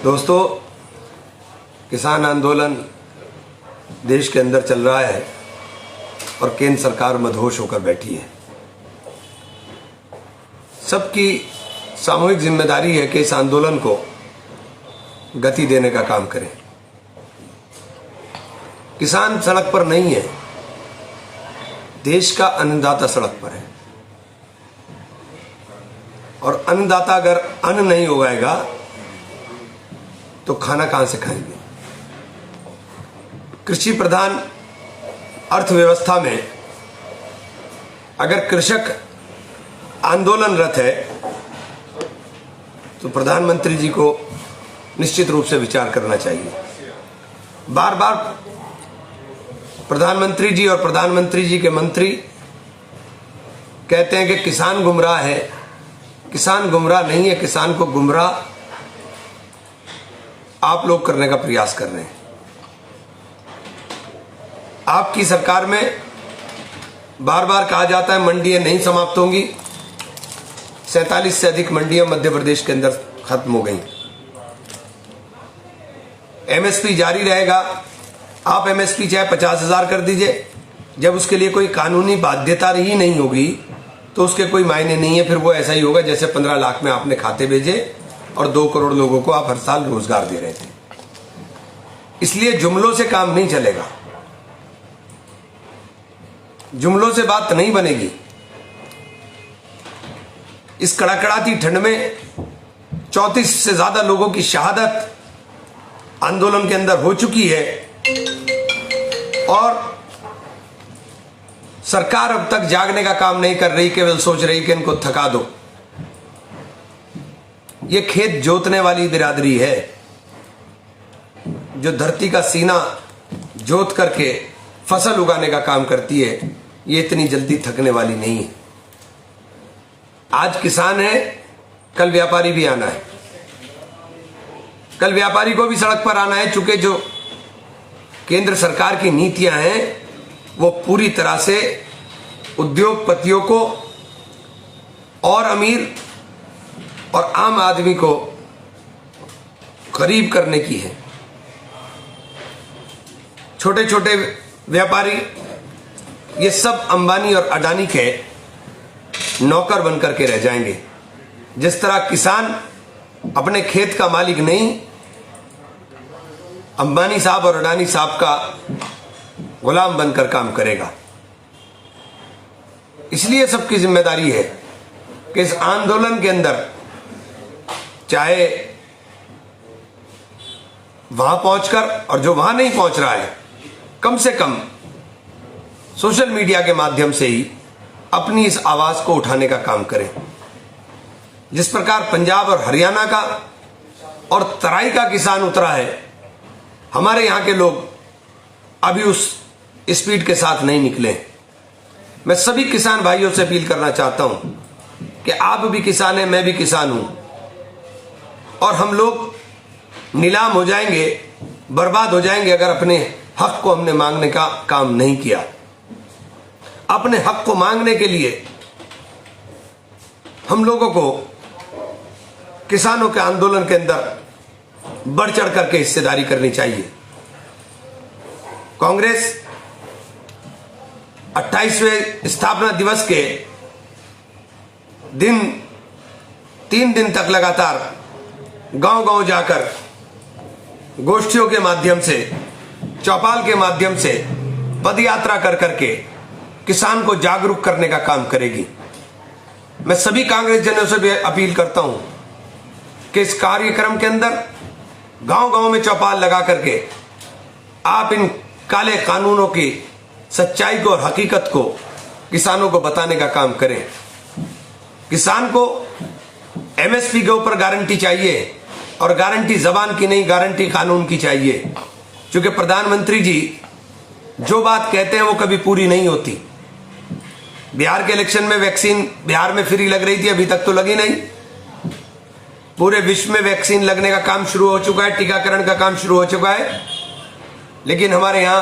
दोस्तों, किसान आंदोलन देश के अंदर चल रहा है और केंद्र सरकार मदहोश होकर बैठी है। सबकी सामूहिक जिम्मेदारी है कि इस आंदोलन को गति देने का काम करें। किसान सड़क पर नहीं है, देश का अन्नदाता सड़क पर है और अन्नदाता अगर अन्न नहीं उगाएगा तो खाना कहां से खाएंगे। कृषि प्रधान अर्थव्यवस्था में अगर कृषक आंदोलनरत है तो प्रधानमंत्री जी को निश्चित रूप से विचार करना चाहिए। बार बार प्रधानमंत्री जी और प्रधानमंत्री जी के मंत्री कहते हैं कि किसान गुमराह है। किसान गुमराह नहीं है, किसान को गुमराह आप लोग करने का प्रयास कर रहे हैं। आपकी सरकार में बार बार कहा जाता है मंडियां नहीं समाप्त होंगी। 47 से अधिक मंडियां मध्य प्रदेश के अंदर खत्म हो गई। एमएसपी जारी रहेगा। आप एमएसपी चाहे 50,000 कर दीजिए, जब उसके लिए कोई कानूनी बाध्यता ही नहीं होगी तो उसके कोई मायने नहीं है। फिर वो ऐसा ही होगा जैसे 15 लाख में आपने खाते भेजे और 2 करोड़ लोगों को आप हर साल रोजगार दे रहे थे। इसलिए जुमलों से काम नहीं चलेगा, जुमलों से बात नहीं बनेगी। इस कड़ाकड़ाती ठंड में 34 से ज्यादा लोगों की शहादत आंदोलन के अंदर हो चुकी है और सरकार अब तक जागने का काम नहीं कर रही, केवल सोच रही कि इनको थका दो। ये खेत जोतने वाली बिरादरी है जो धरती का सीना जोत करके फसल उगाने का काम करती है। ये इतनी जल्दी थकने वाली नहीं है। आज किसान है, कल व्यापारी भी आना है। कल व्यापारी को भी सड़क पर आना है, चूंकि जो केंद्र सरकार की नीतियां हैं वो पूरी तरह से उद्योगपतियों को और अमीर और आम आदमी को करीब करने की है। छोटे छोटे व्यापारी ये सब अंबानी और अडानी के नौकर बनकर के रह जाएंगे। जिस तरह किसान अपने खेत का मालिक नहीं, अंबानी साहब और अडानी साहब का गुलाम बनकर काम करेगा। इसलिए सबकी जिम्मेदारी है कि इस आंदोलन के अंदर चाहे वहां पहुंचकर, और जो वहां नहीं पहुंच रहा है कम से कम सोशल मीडिया के माध्यम से ही अपनी इस आवाज को उठाने का काम करें। जिस प्रकार पंजाब और हरियाणा का और तराई का किसान उतरा है, हमारे यहां के लोग अभी उस स्पीड के साथ नहीं निकले। मैं सभी किसान भाइयों से अपील करना चाहता हूं कि आप भी किसान हैं, मैं भी किसान हूं, और हम लोग नीलाम हो जाएंगे, बर्बाद हो जाएंगे अगर अपने हक को हमने मांगने का काम नहीं किया। अपने हक को मांगने के लिए हम लोगों को किसानों के आंदोलन के अंदर बढ़ चढ़ करके हिस्सेदारी करनी चाहिए। कांग्रेस 28वें स्थापना दिवस के दिन 3 दिन तक लगातार गांव-गांव जाकर गोष्ठियों के माध्यम से, चौपाल के माध्यम से पदयात्रा कर करके किसान को जागरूक करने का काम करेगी। मैं सभी कांग्रेस जनों से भी अपील करता हूं कि इस कार्यक्रम के अंदर गांव-गांव में चौपाल लगा करके आप इन काले कानूनों की सच्चाई को और हकीकत को किसानों को बताने का काम करें। किसान को एमएसपी के ऊपर गारंटी चाहिए, और गारंटी जबान की नहीं, गारंटी कानून की चाहिए। क्योंकि प्रधानमंत्री जी जो बात कहते हैं वो कभी पूरी नहीं होती। बिहार के इलेक्शन में वैक्सीन बिहार में फ्री लग रही थी, अभी तक तो लगी नहीं। पूरे विश्व में वैक्सीन लगने का काम शुरू हो चुका है, टीकाकरण का काम शुरू हो चुका है, लेकिन हमारे यहां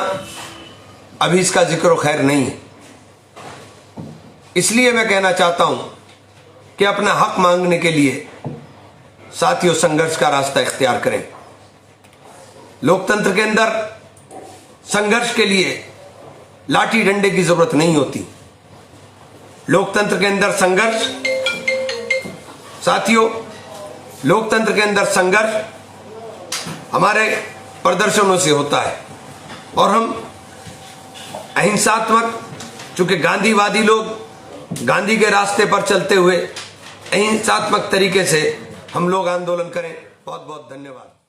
अभी इसका जिक्र खैर नहीं है। इसलिए मैं कहना चाहता हूं कि अपना हक मांगने के लिए साथियों संघर्ष का रास्ता इख्तियार करें। लोकतंत्र के अंदर संघर्ष के लिए लाठी डंडे की जरूरत नहीं होती। लोकतंत्र के अंदर संघर्ष, साथियों लोकतंत्र के अंदर संघर्ष हमारे प्रदर्शनों से होता है और हम अहिंसात्मक, चूंकि गांधीवादी लोग गांधी के रास्ते पर चलते हुए अहिंसात्मक तरीके से हम लोग आंदोलन करें। बहुत बहुत धन्यवाद।